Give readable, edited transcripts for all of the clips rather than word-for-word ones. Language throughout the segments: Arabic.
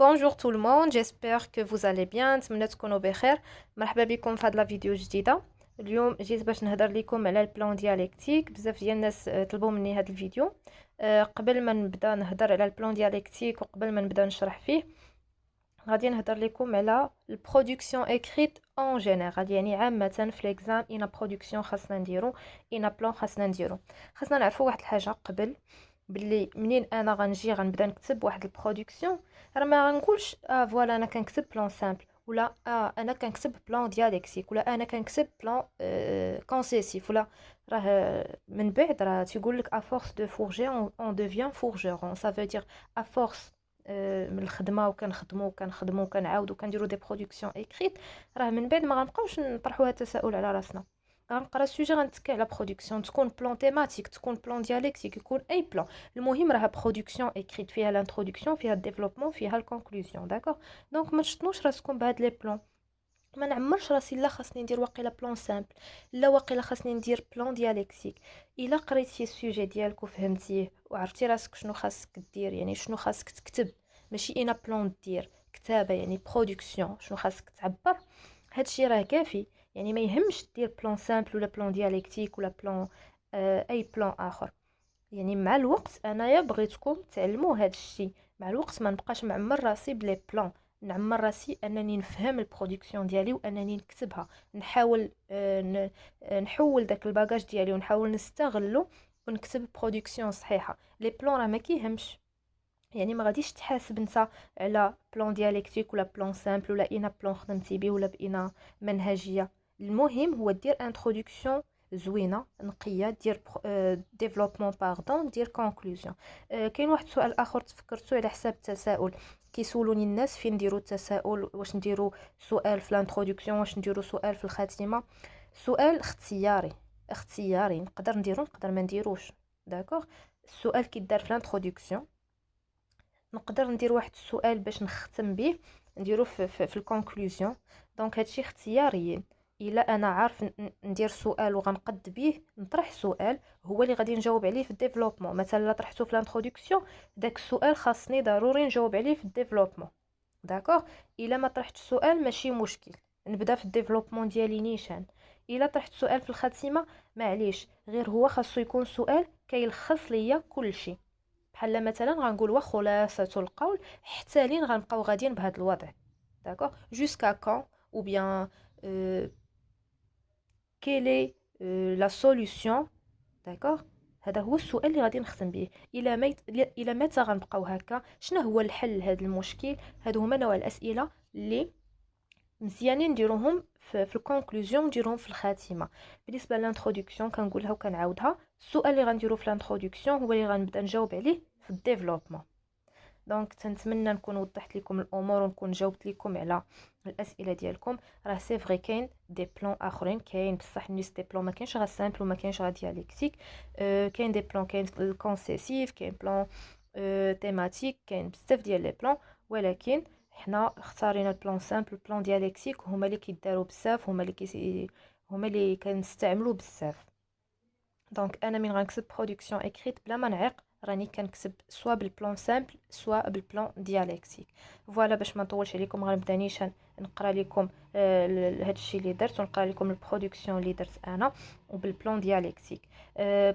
Bonjour tout le monde, j'espère que vous allez bien. نتمنى تكونوا بخير. مرحبا بكم في هذه لا فيديو جديده. اليوم جيت باش نهضر لكم على البلان ديالكتيك. بزاف ديال الناس طلبوا مني هذا الفيديو. قبل ما نبدا نهضر على البلان ديالكتيك وقبل ما نبدا نشرح فيه، غادي نهضر لكم على البرودكسيون اكريت اون جينيرال، يعني عامه في ليكزام اين برودكسيون خاصنا نديرو، اين بلان خاصنا نديرو. خاصنا نعرفوا واحد الحاجه قبل، باللي منين انا غنجي غنبدا نكتب واحد البرودكسيون، راه ما غنقولش فوالا انا كنكتب بلان سامبل، ولا انا كنكتب بلان ديالكتيك، ولا انا كنكتب بلان كونسيسيف، ولا راه من بعد راه تيقول لك ا فورس دو فورجي اون ديفيان فورجيرون. سا فو دير ا فورس من الخدمه وكنخدموا وكنعاودوا كنديروا دي برودكسيون اكريت، راه من بعد ما غنبقاوش نطرحوا هذا التساؤل على راسنا. غنقرا السوجي غنتكي على برودكسيون، تكون بلان تيماتيك، تكون بلان ديالكتيك، يكون اي بلان. المهم راها برودكسيون اكريت، فيها لانترودكسيون، فيها الديفلوبمون، فيها الكونكلوزيون. داكوغ، دونك ما تشطنوش راسكم بهاد لي بلان. ما نعمرش راسي لا خاصني ندير واقيلا بلان سامبل، لا واقيلا خاصني ندير بلان ديالكتيك. الا قريتي السوجي ديالك وفهمتيه وعرفتي راسك شنو خاصك دير، يعني شنو خاصك تكتب، ماشي انا بلان دير كتابه يعني برودكسيون شنو خاصك تعبر، هادشي راه كافي. يعني ما يهمش دير بلان سامبل ولا بلان ديالكتيك ولا بلان اي بلان اخر. يعني مع الوقت انايا بغيتكم تعلموا هذا الشيء. مع الوقت ما نبقاش معمر راسي بلي بلان، نعمر راسي انني نفهم البرودكسيون ديالي وانني نكتبها، نحاول نحول داك الباجاج ديالي ونحاول نستغلو ونكتب برودكسيون صحيحه. لي بلان راه ما كيهمش، يعني ما غاديش تحاسب انت على بلان ديالكتيك ولا بلان سامبل ولا اينا بلان خدمتي بيه ولا باينا منهجيه. المهم هو دير انترودكسيون زوينه نقيه، دير ديفلوبمون باردون، دير كونكلوزيون. كاين واحد السؤال اخر تفكرتو على حساب التساؤل، كيسولوني الناس فين نديرو التساؤل، واش نديرو سؤال في الانترودكسيون، واش نديرو سؤال في الخاتمه. سؤال اختياري، اختياري، نقدر نديرو نقدر ما نديروش. داكوغ، السؤال كيدار في الانترودكسيون، نقدر ندير واحد السؤال باش نختم به نديرو في الكونكلوزيون. دونك هادشي اختياري. الا انا عارف ندير سؤال وغنقد به نطرح سؤال هو اللي غادي نجاوب عليه في الديفلوبمون. مثلا لا طرحته في الانترودكسيون، داك السؤال خاصني ضروري نجاوب عليه في الديفلوبمون. داكوغ، الا ما طرحت السؤال ماشي مشكل، نبدا في الديفلوبمون ديالي نيشان. الا طرحت سؤال في الخاتمه معليش، غير هو خاصو يكون سؤال كيلخص ليا كلشي. بحال مثلا غنقول وخلاصه القول حتى لين غنبقاو غاديين بهذا الوضع. داكوغ، جوسكا كون، ou bien quelle est la solution. داكوغ، هذا هو السؤال اللي غادي نختم به. الى متى غنبقاو هكا، شنو هو الحل لهذا المشكل. هادو هما نوع الاسئله اللي مزيانين نديروهم في الكونكلوزيون، نديروهم في الخاتمه. بالنسبه للانترودكسيون كنقولها وكنعاودها، السؤال اللي غنديرو في الانترودكسيون هو اللي غنبدا نجاوب عليه في الديفلوبمون. دونك تنتمنى نكون وضحت لكم الامور ونكون جاوبت لكم على الاسئله ديالكم. راه سي فري كاين دي بلان اخرين، كاين بصح نيس دي بلان، ما كاينش غير سامبل وما كاينش غير ديالكتيك. كاين دي بلان، كاين الكونسيسيف، كاين بلان تيماتيك، كاين بزاف ديال لي بلان. ولكن حنا اختارينا البلان سامبل، البلان ديالكتيك هما اللي كيداروا بزاف، هما اللي كنستعملوا بزاف. دونك انا من غنكتب برودكسيون اكريت بلا ما نعيق، راني كنكتب سوا بالبلان سامبل سوا بالبلان ديالكتيك. فوالا، باش ما نطولش عليكم غنبدا نيشان نقرا لكم هذا الشيء اللي درت، ونقرا لكم البرودكسيون اللي درت انا وبالبلان ديالكتيك.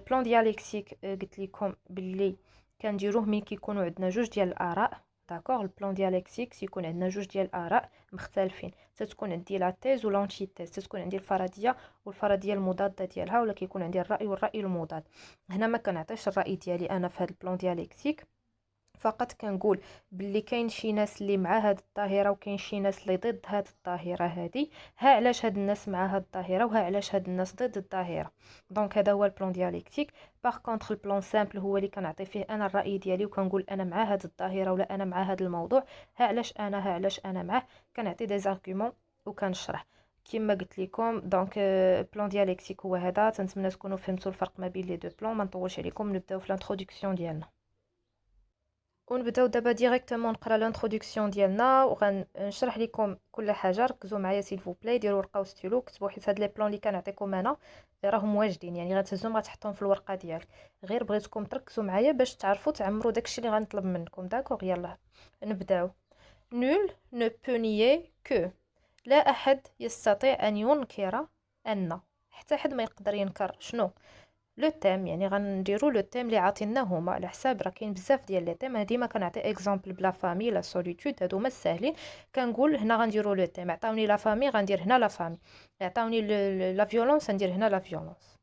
بلان ديالكتيك قلت لكم باللي كنديروه ملي كيكونوا عندنا جوج ديال الاراء. داكوغ، البلان ديالكتيك تيكون عندنا جوج ديال الاراء مختلفين، تتكون عندي لا تيز ولانتي تيز، تتكون عندي الفرضيه والفرضيه المضاده ديالها، ولا كيكون عندي الراي والراي المضاد. هنا ما كنعطيش الراي ديالي انا في هذا البلان ديالكتيك، فقط كنقول باللي كاين شي ناس اللي مع هاد الظاهره وكاين شي ناس اللي ضد هاد الظاهره هادي، ها علاش هاد الناس مع هاد الظاهره وها علاش هاد الناس ضد الظاهره. دونك هذا هو البلان ديالكتيك. باغ كونطخ البلان سامبل هو اللي كنعطي فيه انا الراي ديالي وكنقول انا مع هاد الظاهره ولا انا مع هاد الموضوع، ها علاش انا معاه، كنعطي دي زارغومون وكنشرح كما قلت لكم. دونك بلان ديالكتيك هو هذا. تنتمنى تكونوا فهمتوا الفرق ما بين لي دو بلان. ما نطولش عليكم، نبداو في الانترودكسيون ديالنا ونبداو دابا ديريكتومون نقرا الانترودكسيون ديالنا وغنشرح لكم كل حاجه. ركزوا معايا سيل فو بلاي، ديروا ورقه وستيلو كتبوا، حيت هاد لي بلان اللي كنعطيكم انا راهم واجدين، يعني غتهزهم غتحطهم في الورقه ديالك. غير بغيتكم تركزوا معايا باش تعرفوا تعمروا داكشي اللي غنطلب منكم. داكوغ، يلا نبداو. nul ne peut nier que. لا أحد يستطيع أن ينكر أن. حتى حد ما يقدر ينكر شنو لو تيم. يعني غنديرو لو تيم اللي عاطيناه هما على حساب. راه كاين بزاف ديال لي تيم. ديما كنعطي اكزامبل بلا فامي لا سوليتود، هادو هما الساهلين. كنقول هنا غنديرو لو تيم. عطاوني لا فامي غندير هنا لا فامي. عطاوني لا فيولونس غندير هنا لا فيولونس.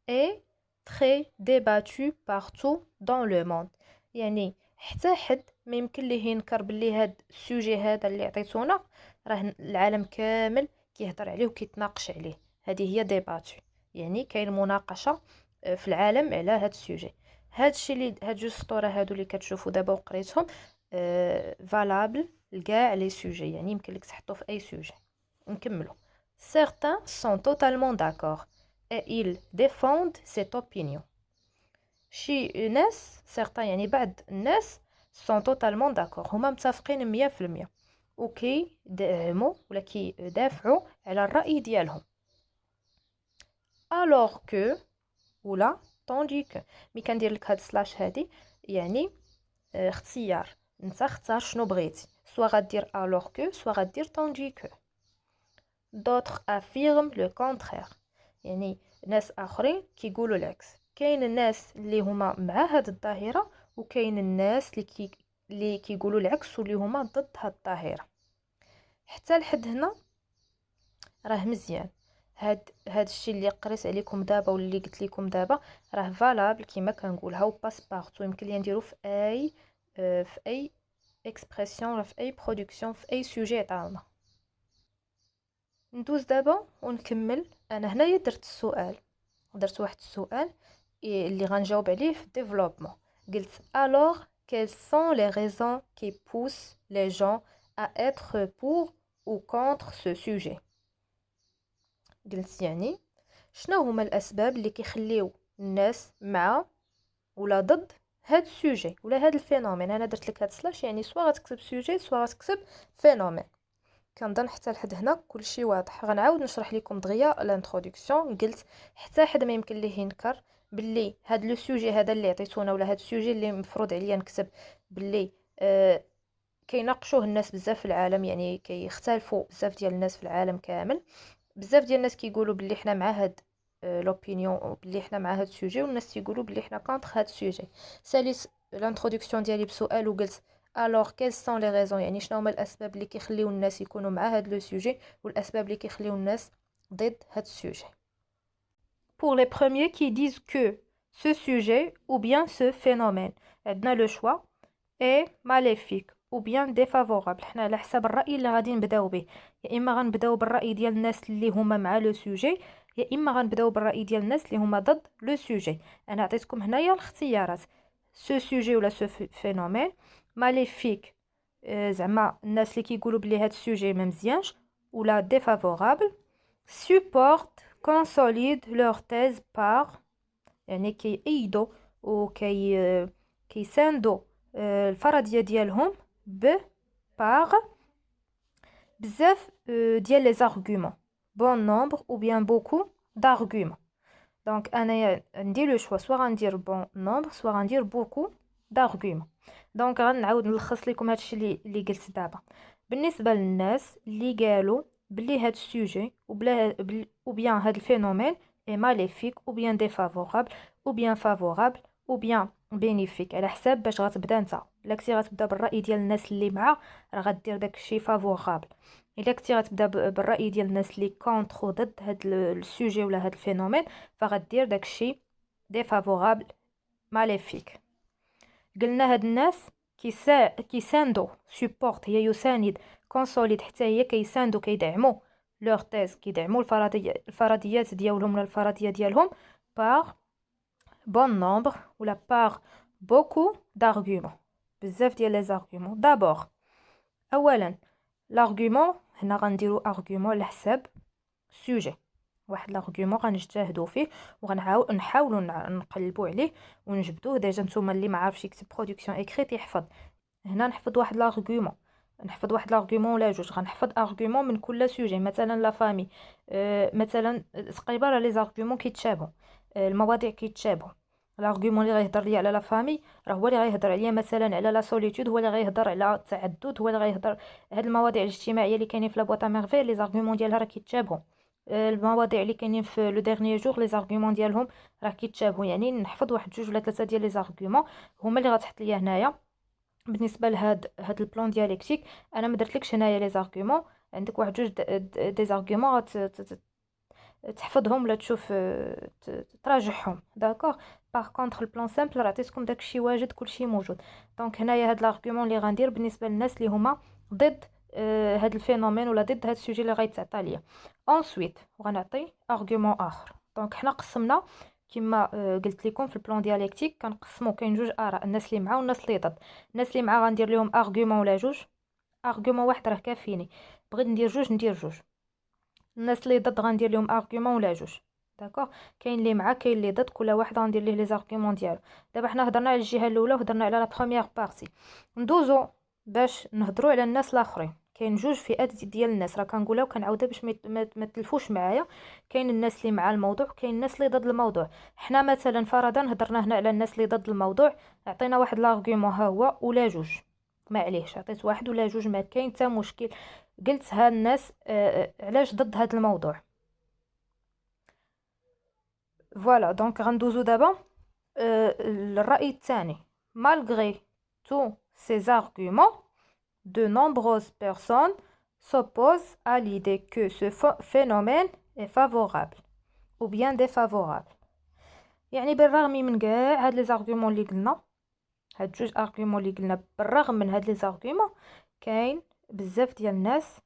اي très débattu partout dans le monde. يعني حتى حد ما يمكن ليه ينكر باللي هاد السوجي هذا اللي عطيتونا راه العالم كامل كيهضر عليه وكيتناقش عليه. هذه هي ديباتو، يعني كاين مناقشه في العالم على هاد السوجي. هاد الشيء اللي هاد جوج سطور هادو اللي كتشوفوا دابا وقريتهم فالابل لكاع لي سوجي، يعني يمكن لك تحطو في اي سوجي. نكملوا. certains sont totalement d'accord et ils défendent cette opinion. شي ناس certains يعني بعض الناس sont totalement d'accord، هما متفقين 100% وكي دعموا ولا كي دافعوا على الرأي ديالهم. alors que ولا tandis que. مي كندير لك هاد سلاش هادي يعني اختيار، انت اختار شنو بغيتي، سوا غدير alors que سوا غدير tandis que. d'autres affirment le contraire، يعني ناس اخرين كيقولوا العكس. كاين الناس اللي هما مع هاد الظاهره وكاين الناس اللي كيقولوا العكس واللي هما ضد هاد الظاهره. حتى لحد هنا راه مزيان. هاد الشيء اللي قريت عليكم دابا واللي قلت لكم دابا راه فالابل كيما كنقولها وباس بارتو. يمكن لي نديرو في اي اكسبرسيون ولا في اي برودكسيون في اي سوجي عطاونا. ندوز دابا ونكمل. انا هنايا درت واحد السؤال اللي غنجاوب عليه في الديفلوبمون. قلت alors quelles sont les raisons qui poussent les gens à être pour ou contre ce sujet. قلت يعني شنو هما الاسباب اللي كيخليو الناس مع ولا ضد هاد السوجي ولا هاد الفينومين. انا درت لك هاد سلاش يعني سوا غتكتب سوجي سوا غتكتب فينومين. كنظن حتى لحد هنا كلشي واضح. غنعاود نشرح لكم دغيا الانتروداكسيون. قلت حتى حد ما يمكن ليه ينكر باللي هاد لو سوجي هذا اللي عطيتونا ولا هاد السوجي اللي مفروض عليا نكتب باللي كيناقشوه الناس بزاف في العالم، يعني كيختلفوا بزاف ديال الناس في العالم كامل. بزاف ديال الناس كيقولوا باللي حنا مع هاد لوبينيون باللي حنا مع هاد السوجي، والناس كيقولوا باللي حنا كونتر هاد السوجي. ساليت الانتروداكسيون ديالي بسؤال وقلت alors quelles sont les raisons، يعني شنو هما الاسباب اللي كيخليو الناس يكونوا مع هاد لو سوجي والاسباب اللي كيخليو الناس ضد هاد السوجي. pour les premiers qui disent que ce sujet ou bien ce phénomène عندنا لو choix est maléfique ou bien défavorable. حنا على حسب الراي اللي غادي نبداو به، يا اما غنبداو بالراي ديال الناس اللي هما مع لو سوجي، يا اما غنبداو بالراي ديال الناس اللي هما ضد لو سوجي. انا عطيتكم هنايا الاختيارات سو سوجي ولا سو فينومين. ماليفيك زعما الناس اللي كيقولوا بلي هاد السوجي ما مزيانش، ولا ديفافورابل. سوبورت كونسوليد لور تيز بار، يعني كيأيدوا كيساندوا الفرضيه ديالهم بار بزاف ديال لي زارغومون بون نومبر او بيان بوكو دارغومون. دونك انا ندير لو شوا سوا غندير بون نومبر سوا غندير بوكو دارغومون. دونك غنعاود نلخص لكم هادشي اللي قلت دابا. بالنسبه للناس اللي قالوا بلي هاد السوجي ou bien هاد الفينومين est maléfique ou bien défavorable ou bien favorable ou bien bénéfique، على حساب باش غتبدا نتا. الا كنتي غتبدا بالراي ديال الناس اللي مع راه غدير داكشي فافورابل. الا كنتي غتبدا بالراي ديال الناس اللي كونتر ضد هاد السوجي ولا هاد الفينومين فغدير داكشي ديفافورابل ماليفيك. قلنا هاد الناس كيساندو سوبورت هي يساند، كونسوليد حتى هي كيساندو كيدعموا لور تيز كيدعموا الفرضيات ديالهم ولا الفرضيه ديالهم بار بون نومبر ولا بار بوكو دارغومون، بزاف ديال لي زارغومون. دابور اولا لارغومون، هنا غنديرو ارغومون على حساب سوجي، واحد لارغومون غنجتهدوا فيه وغنحاولوا نقلبوا عليه ونجبدوه. ديجا نتوما اللي ما عارفش يكتب برودكسيون اكريت يحفظ. هنا نحفظ واحد لارغومون، نحفظ واحد لارغومون ولا جوج. غنحفظ ارغومون من كل سوجي، مثلا لا فامي مثلا تقريبا راه لي زارغومون كيتشابهوا، المواضيع كيتشابهوا. الارغومون اللي غيهضر ليا على لا فامي راه هو اللي غيهضر عليا مثلا على لا سوليتود، هو اللي غيهضر على التعدد، هو اللي غيهضر هاد المواضيع الاجتماعيه اللي كاينين في لا بواط ميرفي. لي زارغومون ديالها راه كيتشابهوا. المواضيع اللي كاينين في لو ديرنيي جور لي زارغومون ديالهم راه كيتشابهوا. يعني نحفظ واحد جوج ولا ثلاثه ديال لي زارغومون هما اللي غتحط ليا هنايا. بالنسبه لهاد البلان ديالكتيك انا ما درتلكش هنايا لي زارغومون، عندك واحد جوج دي زارغومون تحفظهم ولا تشوف تراجعهم. داكوغ. باغ كونطخ البلان سامبل راه عطيتكم داكشي واجد كلشي موجود. دونك هنايا هاد لارغومون اللي غندير بالنسبه للناس اللي هما ضد هاد الفينومين ولا ضد هاد السوجي اللي غيتعطى ليا. انسويت غنعطي ارغومون اخر. دونك حنا قسمنا كما قلت لكم في البلان ديالكتيك كنقسموا كاين جوج اراء، الناس اللي مع والناس اللي ضد. الناس اللي مع غندير لهم ارغومون ولا جوج، ارغومون واحد راه كافيني، بغيت ندير جوج ندير جوج. الناس اللي ضد غندير لهم ارغومون ولا جوج. داكوغ. كاين اللي مع كاين اللي ضد، كل واحد غندير ليه لي زارغومون ديالو. دابا حنا هضرنا على الجهه الاولى وهضرنا على لا بروميير بارتي، ندوزو باش نهضروا على الناس الاخرين. كاين جوج فئات ديال الناس راه كنقولها وكنعاودها باش ما تلفوش معايا. كاين الناس اللي مع الموضوع، كاين الناس اللي ضد الموضوع. حنا مثلا فرضا هضرنا هنا على الناس اللي ضد الموضوع، عطينا واحد لارغومون ها هو ولا جوج، معليش عطيت واحد ولا جوج ما كاين حتى مشكل. قلت ها الناس علاش ضد هذا الموضوع. فوالا. دونك غندوزو دابا الرأي الثاني. malgré tous ces arguments, de nombreuses personnes s'opposent à l'idée que ce phénomène est favorable ou bien défavorable. يعني بالرغم من كاع هاد لي زارغومون اللي قلنا، هاد جوج ارغومون اللي قلنا، بالرغم من هاد لي زارغومون كاين بزاف ديال الناس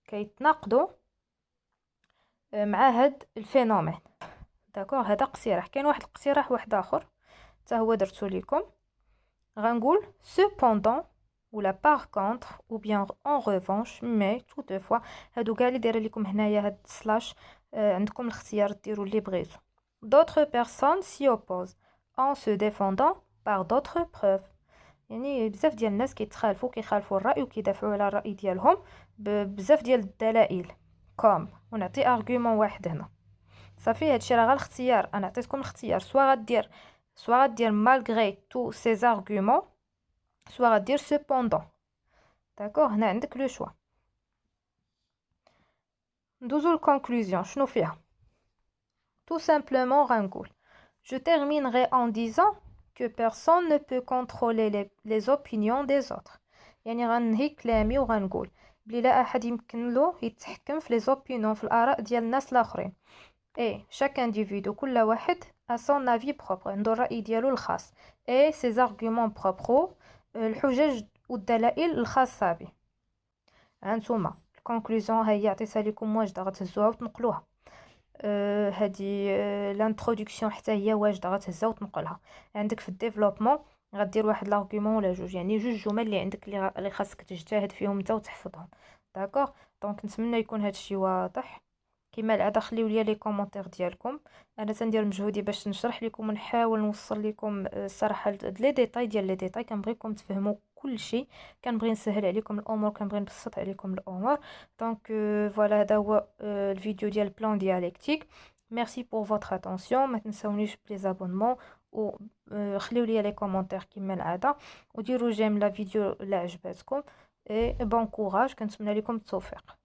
كيتناقضوا مع هاد الفينومين. داكوغ. هذا اقتراح. كاين واحد الاقتراح واحد اخر حتى هو درتو ليكم. غنقول cependant ولا par contre ou bien en revanche mais toutefois. هادو كاع اللي دايره لكم هنايا هاد سلاش، عندكم الاختيار ديروا اللي بغيتو. d'autres personnes s'y opposent en se défendant par d'autres preuves. يعني بزاف ديال الناس كيخالفوا الراي وكيدافعوا على الراي ديالهم بزاف ديال الدلائل. كوم ونعطي ارغومون واحد هنا صافي. هادشي راه غير الاختيار، انا عطيتكم الاختيار. سوا غدير malgré tous ces arguments، سوا غدير cependant. داكوغ. هنا عندك لو شوا. ندوزو للكونكلوزيون. شنو فيها؟ tout simplement غنقول je terminerai en disant que personne ne peut contrôler les opinions des autres. يعني غنهي كلامي وغنقول بلي لا احد يمكن له يتحكم في لي زوبينيون، في الاراء ديال الناس الاخرين. اي chaque individu كل واحد a son avis propre، عنده الراي ديالو الخاص. اي ses arguments propres، الحجج والدلائل الخاصه به. هانتوما الكونكلوزيون ها هي عطيتها لكم واجده، غتهزوها وتنقلوها. هذه لانتروداكسيون حتى هي واجده، غتهزها وتنقلها. عندك في الديفلوبمون غدير واحد لارغومون ولا جوج، يعني جوج جمل اللي عندك اللي خاصك تجتهد فيهم انت وتحفظهم. داكوغ. دونك نتمنى يكون هادشي واضح. كما العاده خليو لي لي كومونتير ديالكم، انا تندير مجهودي باش نشرح لكم ونحاول نوصل لكم الصراحه لي ديتاي ديال لي ديتاي. كنبغيكم تفهموا كل شيء، كنبغي نسهل عليكم الامور، كنبغي نبسط عليكم الامور. دونك فوالا هذا هو الفيديو ديال البلان ديالكتيك. ميرسي بور فوتر اتونسيون. ما تنساونيش بلي زابونمون و خليو لي لي كومونتير كما العاده، وديروا جيم لا فيديو الا عجبتكم. اي بون كوراج، كنتمنى لكم التوفيق.